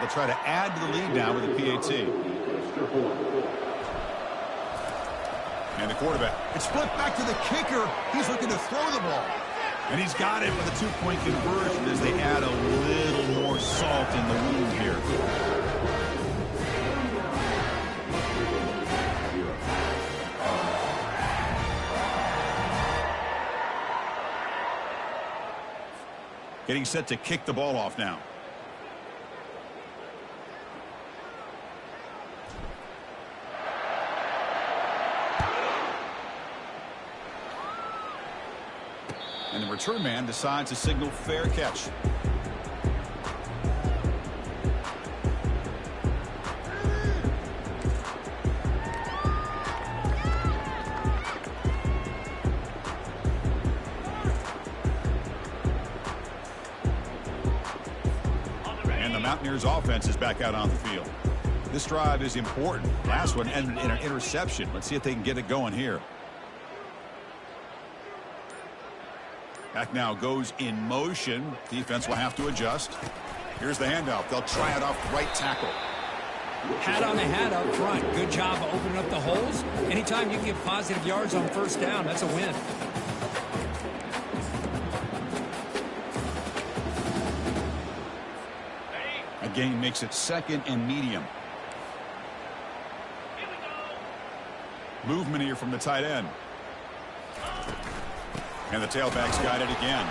They'll try to add to the lead now with a PAT. And the quarterback. It's flipped back to the kicker. He's looking to throw the ball. And he's got it with a two-point conversion as they add a little more salt in the wound here. Getting set to kick the ball off now. And the return man decides to signal fair catch. And the Mountaineers offense is back out on the field. This drive is important. Last one ended in an interception. Let's see if they can get it going here. Back now goes in motion. Defense will have to adjust. Here's the handoff. They'll try it off the right tackle. Hat on the hat up front. Good job of opening up the holes. Anytime you get positive yards on first down, that's a win. A gain makes it second and medium. Movement here from the tight end. And the tailback's got it again.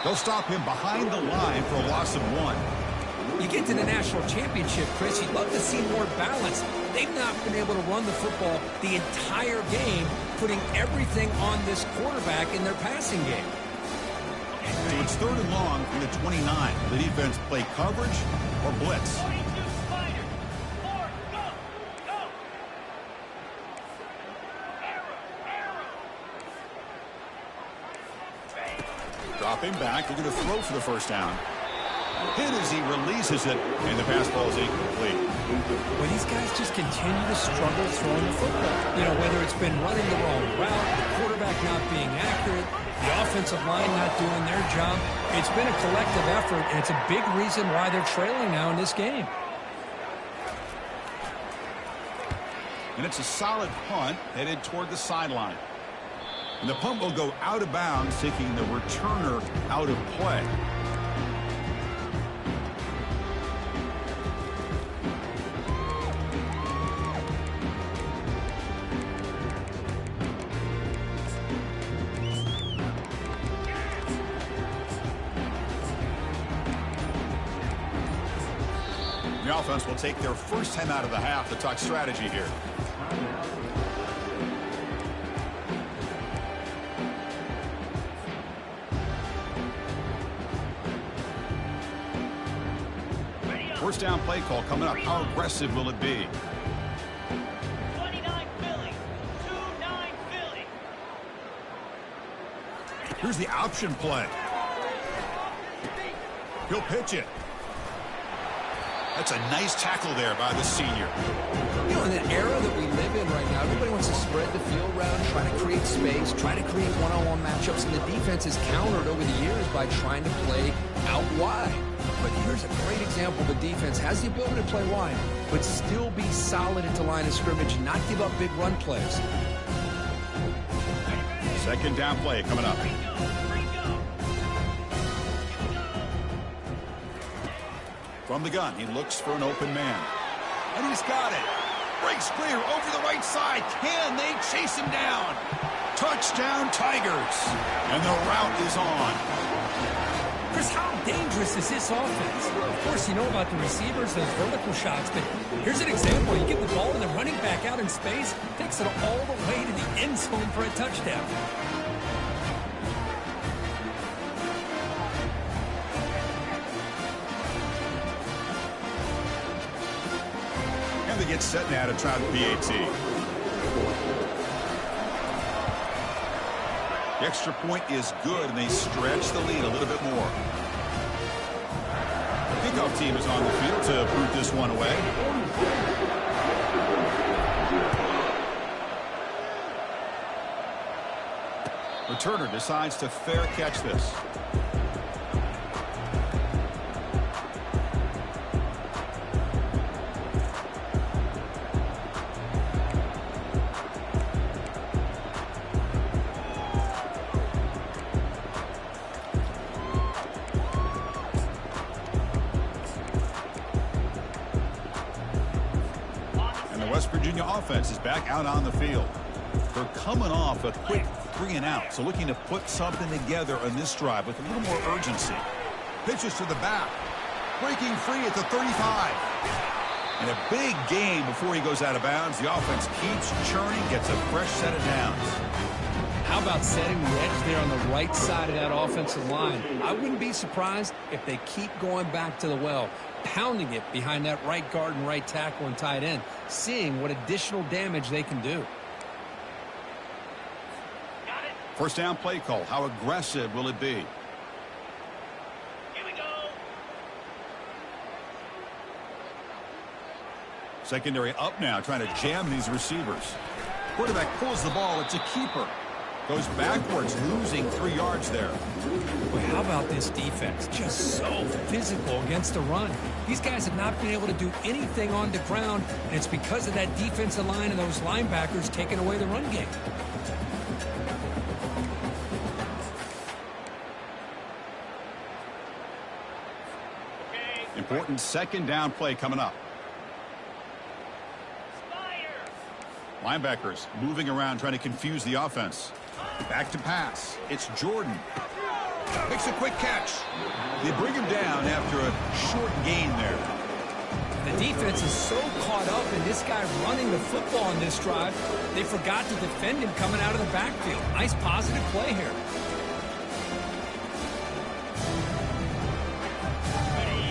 They'll stop him behind the line for a loss of 1. You get to the national championship, Chris, you'd love to see more balance. They've not been able to run the football the entire game, putting everything on this quarterback in their passing game. So it's 3rd and long from the 29. The defense play coverage or blitz. Drop him back. They're going to throw for the first down. Hit as he releases it, and the pass ball is incomplete. Well, these guys just continue to struggle throwing the football. You know, whether it's been running the wrong route, the quarterback not being accurate, the offensive line not doing their job. It's been a collective effort, and it's a big reason why they're trailing now in this game. And it's a solid punt headed toward the sideline. And the punt will go out of bounds, taking the returner out of play. The offense will take their first 10 out of the half to talk strategy here. First down play call coming up. How aggressive will it be? 29 Philly. 2-9 Philly. Here's the option play. He'll pitch it. That's a nice tackle there by the senior. You know, in the era that we live in right now, everybody wants to spread the field around, try to create space, try to create one-on-one matchups, and the defense has countered over the years by trying to play out wide. But here's a great example. The defense has the ability to play wide, but still be solid at the line of scrimmage, not give up big run plays. Second down play coming up. From the gun, he looks for an open man. And he's got it. Breaks clear over the right side. Can they chase him down? Touchdown, Tigers. And the route is on. Chris, how dangerous is this offense? Of course, you know about the receivers, those vertical shots, but here's an example. You get the ball and the running back out in space, takes it all the way to the end zone for a touchdown. And they get set now to try the PAT. The extra point is good, and they stretch the lead a little bit more. The kickoff team is on the field to boot this one away. Returner decides to fair catch this. West Virginia offense is back out on the field. They're coming off a quick 3-and-out, so looking to put something together on this drive with a little more urgency. Pitches to the back. Breaking free at the 35. And a big gain before he goes out of bounds. The offense keeps churning, gets a fresh set of downs. How about setting the edge there on the right side of that offensive line? I wouldn't be surprised if they keep going back to the well, pounding it behind that right guard and right tackle and tight end, seeing what additional damage they can do. First down play call. How aggressive will it be? Here we go. Secondary up now, trying to jam these receivers. Quarterback pulls the ball. It's a keeper. Goes backwards, losing 3 yards there. Boy, how about this defense? Just so physical against the run. These guys have not been able to do anything on the ground, and it's because of that defensive line and those linebackers taking away the run game. Important second down play coming up. Linebackers moving around, trying to confuse the offense. Back to pass. It's Jordan. Makes a quick catch. They bring him down after a short gain there. The defense is so caught up in this guy running the football on this drive, they forgot to defend him coming out of the backfield. Nice positive play here.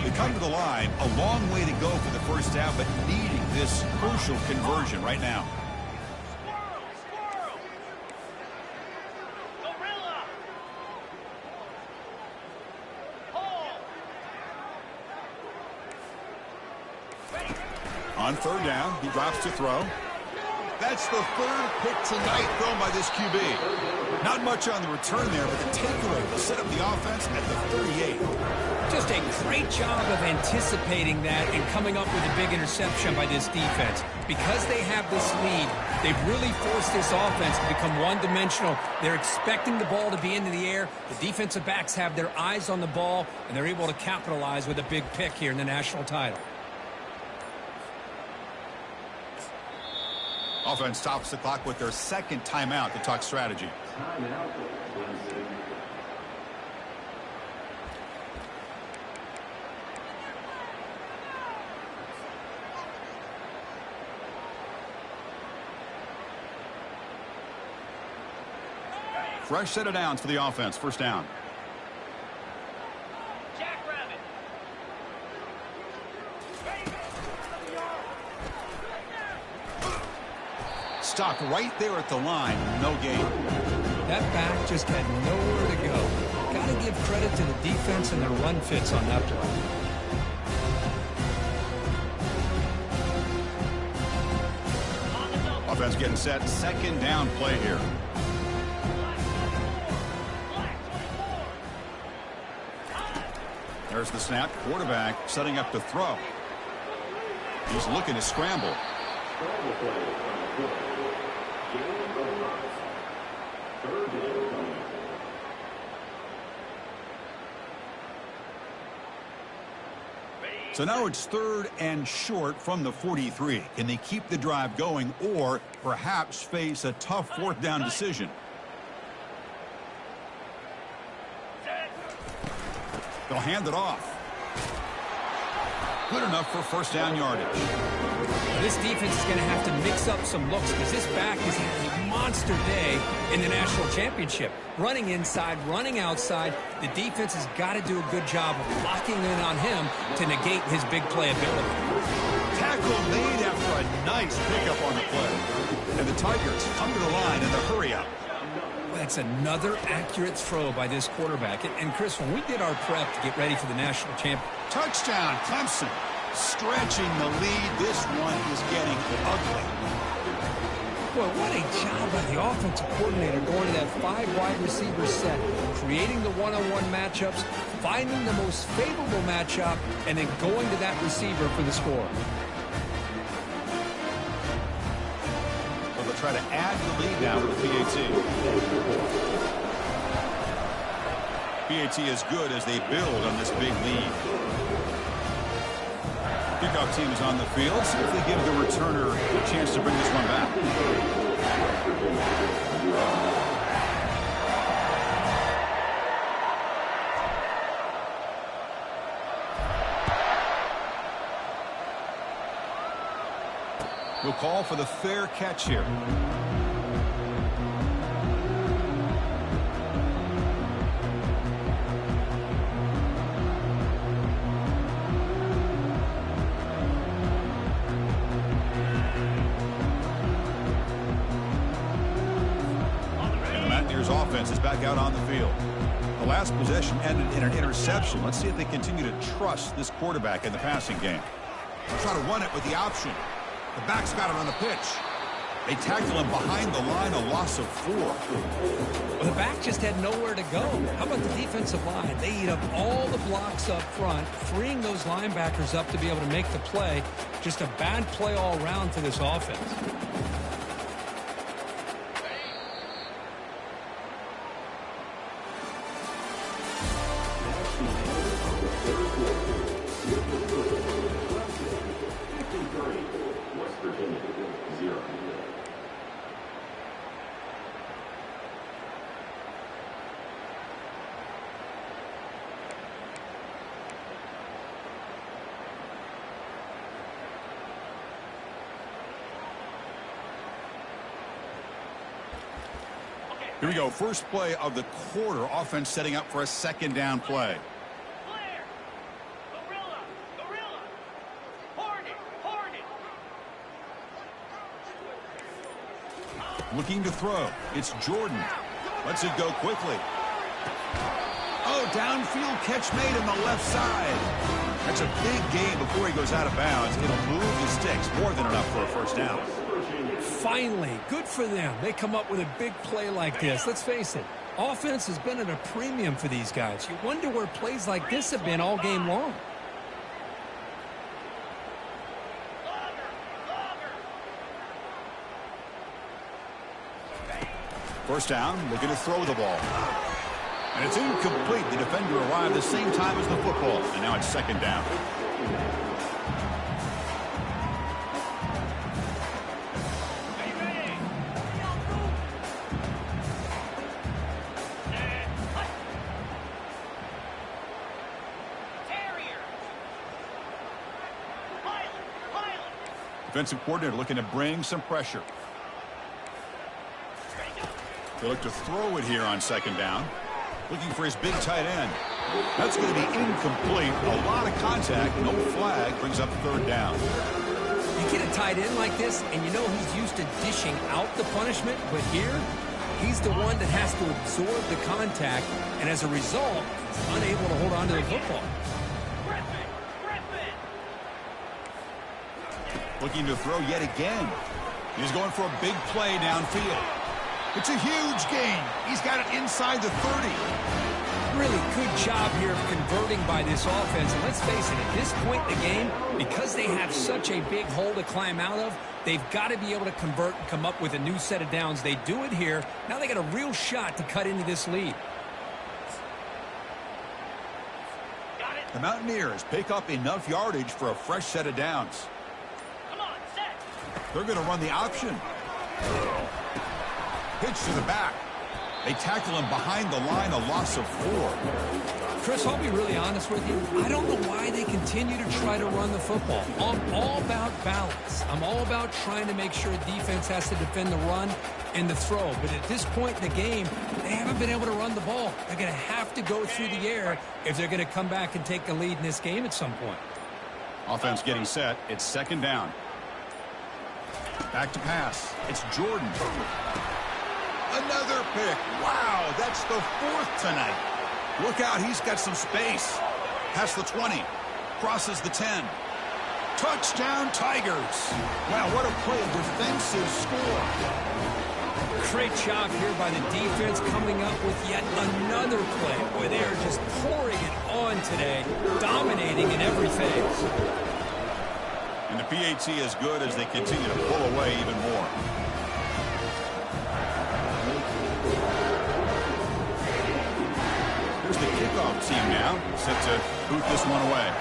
They come to the line, a long way to go for the first down, but needing this crucial conversion right now. Squirrel. Gorilla. Hole. On third down, he drops to throw. That's the third pick tonight thrown by this QB. Not much on the return there, but the takeaway will set up the offense at the 38. Just a great job of anticipating that and coming up with a big interception by this defense. Because they have this lead, they've really forced this offense to become one-dimensional. They're expecting the ball to be into the air. The defensive backs have their eyes on the ball, and they're able to capitalize with a big pick here in the national title. Offense stops the clock with their second timeout to talk strategy. Fresh set of downs for the offense. First down. Jackrabbit. Stopped right there at the line. No gain. That back just had nowhere to go. Got to give credit to the defense and their run fits on that play. Offense getting set. Second down play here. There's the snap. Quarterback setting up to throw. He's looking to scramble. So now it's third and short from the 43. Can they keep the drive going or perhaps face a tough fourth down decision? They'll hand it off. Good enough for first down yardage. This defense is going to have to mix up some looks because this back has had a monster day in the national championship. Running inside, running outside. The defense has got to do a good job of locking in on him to negate his big play ability. Tackle made after a nice pickup on the play. And the Tigers come to the line in the hurry up. That's another accurate throw by this quarterback. And Chris, when we did our prep to get ready for the national championship. Touchdown, Clemson. Stretching the lead. This one is getting ugly. Boy, what a job by the offensive coordinator going to that 5 wide receiver set, creating the one-on-one matchups, finding the most favorable matchup, and then going to that receiver for the score. So they'll try to add the lead now with the PAT. PAT is good as they build on this big lead. Kickoff team is on the field. See if they give the returner a chance to bring this one back. We'll call for the fair catch here. Offense is back out on the field. The last possession ended in an interception. Let's see if they continue to trust this quarterback in the passing game. They'll try to run it with the option. The back's got it on the pitch. They tackle him behind the line, a loss of 4. Well, the back just had nowhere to go. How about the defensive line? They eat up all the blocks up front, freeing those linebackers up to be able to make the play. Just a bad play all around for this offense. Here we go. First play of the quarter. Offense setting up for a second down play. Clear. Gorilla. Gorilla. Hornet. Hornet. Looking to throw. It's Jordan. Lets it go quickly. Oh, downfield catch made on the left side. That's a big gain before he goes out of bounds. It'll move the sticks. More than enough for a first down. Finally, good for them. They come up with a big play like this. Let's face it, offense has been at a premium for these guys. You wonder where plays like this have been all game long. First down, looking to throw the ball. And it's incomplete. The defender arrived the same time as the football. And now it's second down. Defensive coordinator looking to bring some pressure. They look to throw it here on second down. Looking for his big tight end. That's going to be incomplete. A lot of contact. No flag. Brings up third down. You get a tight end like this, and you know he's used to dishing out the punishment, but here, he's the one that has to absorb the contact, and as a result, he's unable to hold on to the football. Looking to throw yet again. He's going for a big play downfield. It's a huge gain. He's got it inside the 30. Really good job here of converting by this offense. And let's face it, at this point in the game, because they have such a big hole to climb out of, they've got to be able to convert and come up with a new set of downs. They do it here. Now they got a real shot to cut into this lead. The Mountaineers pick up enough yardage for a fresh set of downs. They're going to run the option. Pitch to the back. They tackle him behind the line, a loss of 4. Chris, I'll be really honest with you. I don't know why they continue to try to run the football. I'm all about balance. I'm all about trying to make sure defense has to defend the run and the throw. But at this point in the game, they haven't been able to run the ball. They're going to have to go through the air if they're going to come back and take the lead in this game at some point. Offense getting set. It's second down. Back to pass. It's Jordan. Another pick. Wow, that's the 4th tonight. Look out, he's got some space. Past the 20. Crosses the 10. Touchdown, Tigers. Wow, what a play. Defensive score. Great job here by the defense coming up with yet another play. Boy, they are just pouring it on today, dominating in every phase. And the PAT is good as they continue to pull away even more. Here's the kickoff team now, set to boot this one away.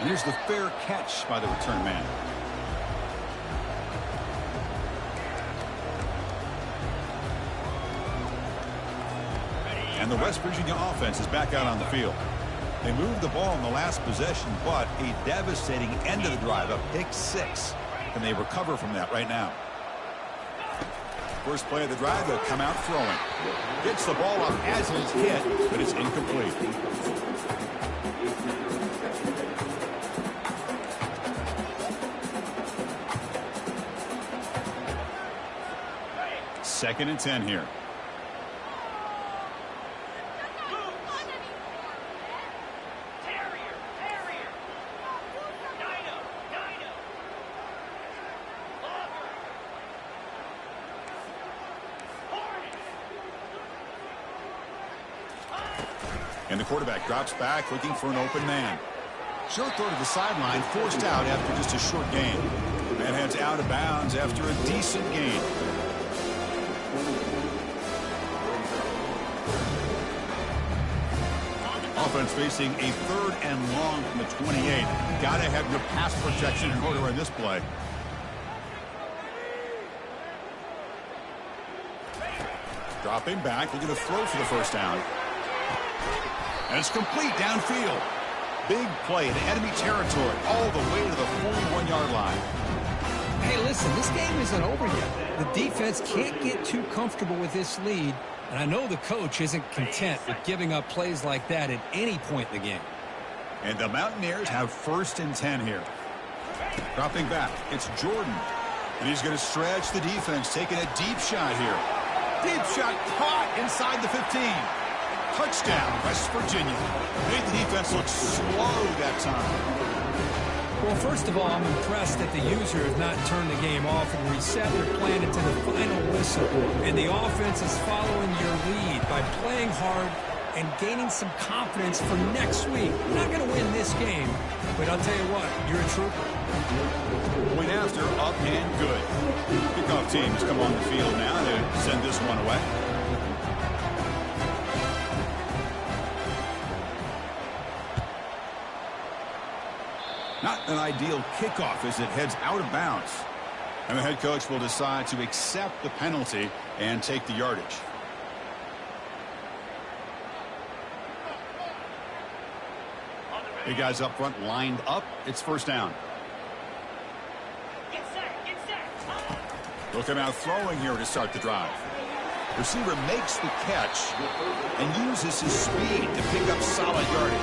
And here's the fair catch by the return man. And the West Virginia offense is back out on the field. They moved the ball in the last possession, but a devastating end of the drive, a pick 6. Can they recover from that right now? First play of the drive, they'll come out throwing. Gets the ball up as it's hit, but it's incomplete. Second and 10 here. And the quarterback drops back looking for an open man. Short throw to the sideline, forced out after just a short gain. Man heads out of bounds after a decent gain. Offense facing a 3rd and long from the 28. Got to have your pass protection in order on this play. Dropping back, looking to throw for the first down. And it's complete downfield. Big play in enemy territory all the way to the 41-yard line. Hey, listen, this game isn't over yet. The defense can't get too comfortable with this lead, and I know the coach isn't content with giving up plays like that at any point in the game. And the Mountaineers have 1st and 10 here. Dropping back, it's Jordan. And he's going to stretch the defense, taking a deep shot here. Deep shot caught inside the 15. Touchdown, West Virginia. Made the defense look slow that time. Well, first of all, I'm impressed that the user has not turned the game off and reset their plan into the final whistle. And the offense is following your lead by playing hard and gaining some confidence for next week. You're not going to win this game, but I'll tell you what, you're a trooper. Point after, up and good. Kickoff teams come on the field now to send this one away. Not an ideal kickoff as it heads out of bounds. And the head coach will decide to accept the penalty and take the yardage. Big guys up front lined up. It's first down. Get set, get set. Looking out throwing here to start the drive. Receiver makes the catch and uses his speed to pick up solid yardage.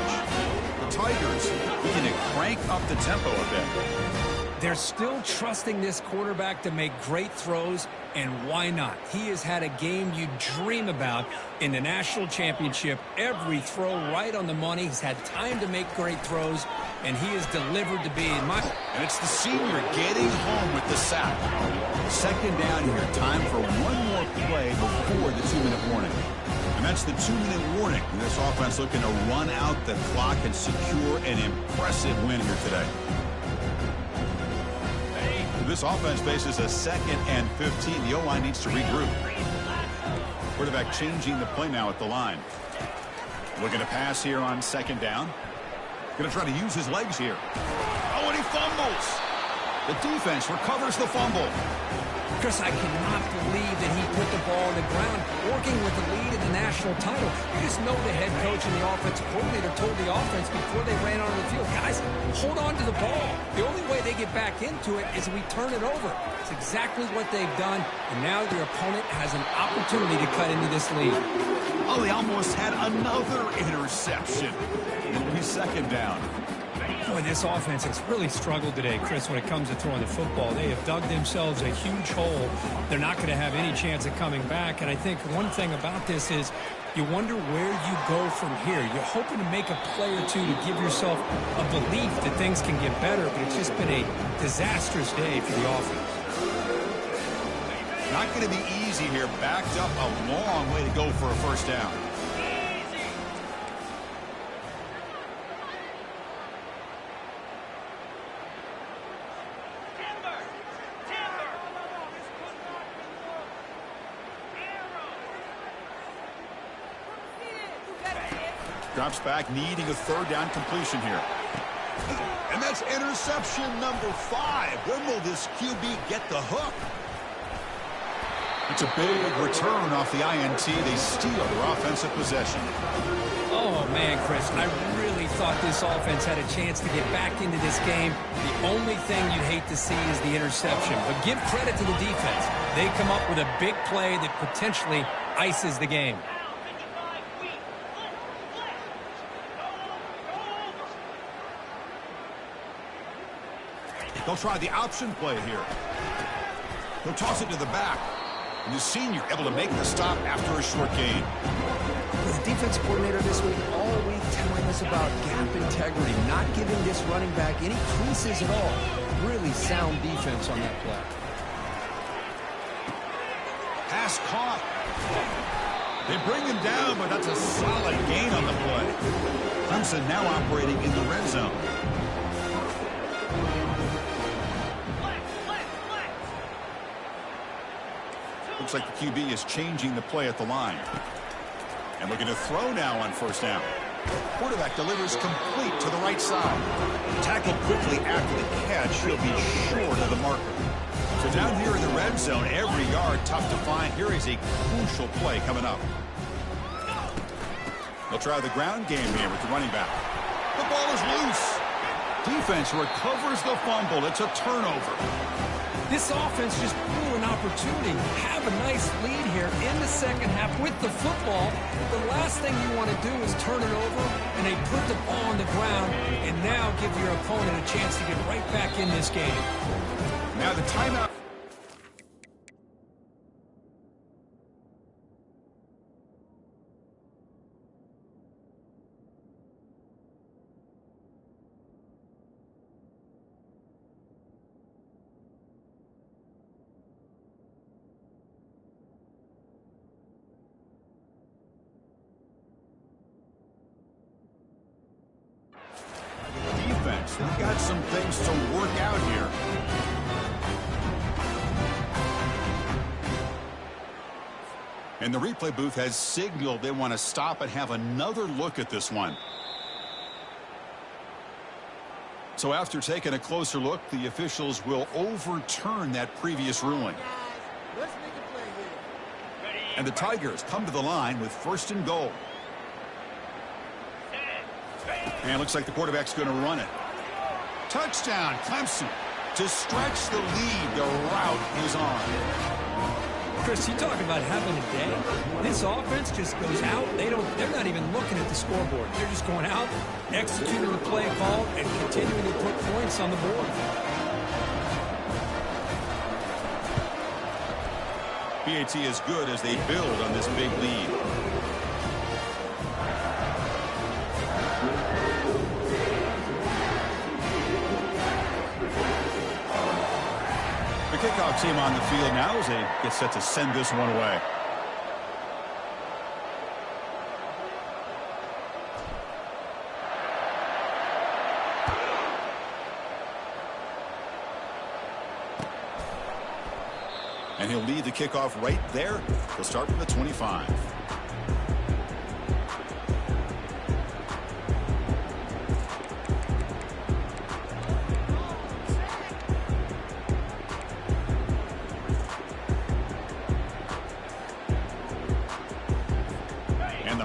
The Tigers looking to crank up the tempo a bit. They're still trusting this quarterback to make great throws, and why not? He has had a game you dream about in the national championship. Every throw right on the money. He's had time to make great throws, and he has delivered to be in my... And it's the senior getting home with the sack. Second down here. Time for one more play before the 2-minute warning. And that's the 2-minute warning. And this offense looking to run out the clock and secure an impressive win here today. This offense faces a 2nd and 15. The O-line needs to regroup. Quarterback changing the play now at the line. Looking to pass here on 2nd down. Going to try to use his legs here. Oh, and he fumbles. The defense recovers the fumble. Chris, I cannot believe that he put the ball on the ground working with the lead in the national title. You just know the head coach and the offensive coordinator told the offense before they ran onto the field, guys, hold on to the ball. The only way they get back into it is we turn it over. It's exactly what they've done, and now your opponent has an opportunity to cut into this lead. Oh, they almost had another interception. It'll be 2nd down. Boy, this offense has really struggled today, Chris, when it comes to throwing the football. They have dug themselves a huge hole. They're not going to have any chance of coming back. And I think one thing about this is you wonder where you go from here. You're hoping to make a play or two to give yourself a belief that things can get better, but it's just been a disastrous day for the offense. Not going to be easy here. Backed up a long way to go for a first down. Drops back, needing a 3rd down completion here. And that's interception number 5. When will this QB get the hook? It's a big return off the INT. They steal their offensive possession. Oh, man, Chris, I really thought this offense had a chance to get back into this game. The only thing you'd hate to see is the interception. But give credit to the defense. They come up with a big play that potentially ices the game. They'll try the option play here. He'll toss it to the back. And the senior able to make the stop after a short gain. The defense coordinator this week all week telling us about gap integrity, not giving this running back any creases at all. Really sound defense on that play. Pass caught. They bring him down, but that's a solid gain on the play. Clemson now operating in the red zone. Looks like the QB is changing the play at the line. And looking to throw now on first down. Quarterback delivers complete to the right side. Tackled quickly after the catch. He'll be short of the marker. So down here in the red zone, every yard tough to find. Here is a crucial play coming up. They'll try the ground game here with the running back. The ball is loose. Defense recovers the fumble. It's a turnover. This offense just blew an opportunity. Have a nice lead here in the second half with the football. The last thing you want to do is turn it over, and they put the ball on the ground and now give your opponent a chance to get right back in this game. Now the timeout. They've got some things to work out here. And the replay booth has signaled they want to stop and have another look at this one. So after taking a closer look, the officials will overturn that previous ruling. And the Tigers come to the line with 1st and goal. And it looks like the quarterback's going to run it. Touchdown, Clemson. To stretch the lead, the route is on. Chris, you talk about having a day. This offense just goes out. They're not even looking at the scoreboard. They're just going out, executing the play call, and continuing to put points on the board. PAT is good as they build on this big lead. The kickoff team on the field now as they get set to send this one away. And he'll lead the kickoff right there. He'll start from the 25.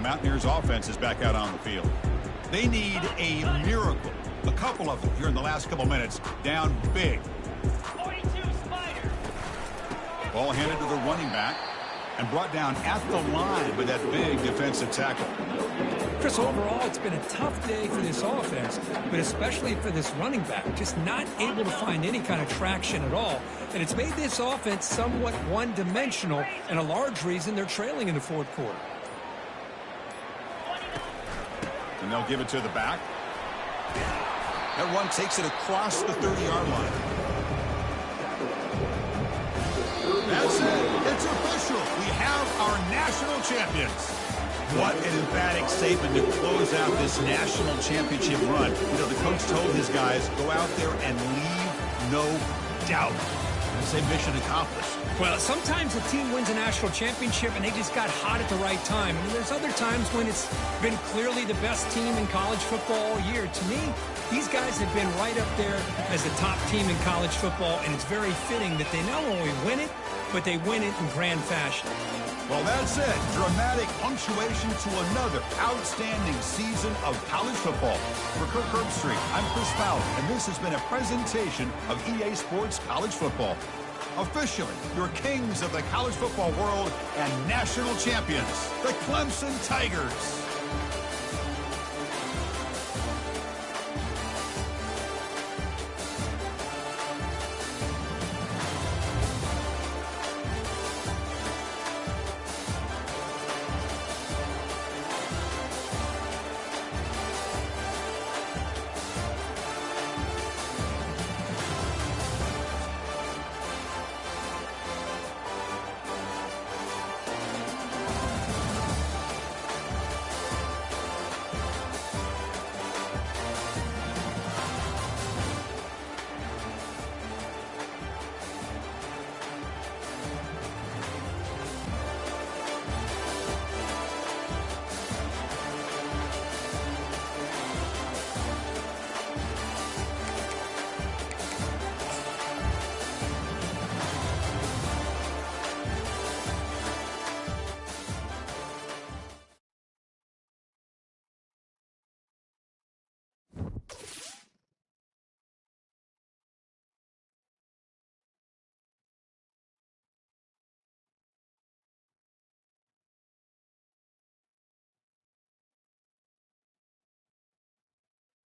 Mountaineers offense is back out on the field. They need a miracle. A couple of them here in the last couple minutes. Down big. 42 Spider. Ball handed to the running back and brought down at the line with that big defensive tackle. Chris, overall, it's been a tough day for this offense, but especially for this running back. Just not able to find any kind of traction at all. And it's made this offense somewhat one-dimensional, and a large reason they're trailing in the fourth quarter. And they'll give it to the back. That run takes it across the 30-yard line. That's it. It's official. We have our national champions. What an emphatic statement to close out this national championship run. You know, the coach told his guys, go out there and leave no doubt. say mission accomplished. Well, sometimes a team wins a national championship and they just got hot at the right time. And there's other times when it's been clearly the best team in college football all year. To me, these guys have been right up there as the top team in college football, and it's very fitting that they not only win it, but they win it in grand fashion. Well, that's it. Dramatic punctuation to another outstanding season of college football. For Kirk Herbstreit, I'm Chris Fowler, and this has been a presentation of EA Sports College Football. Officially, your kings of the college football world and national champions, the Clemson Tigers.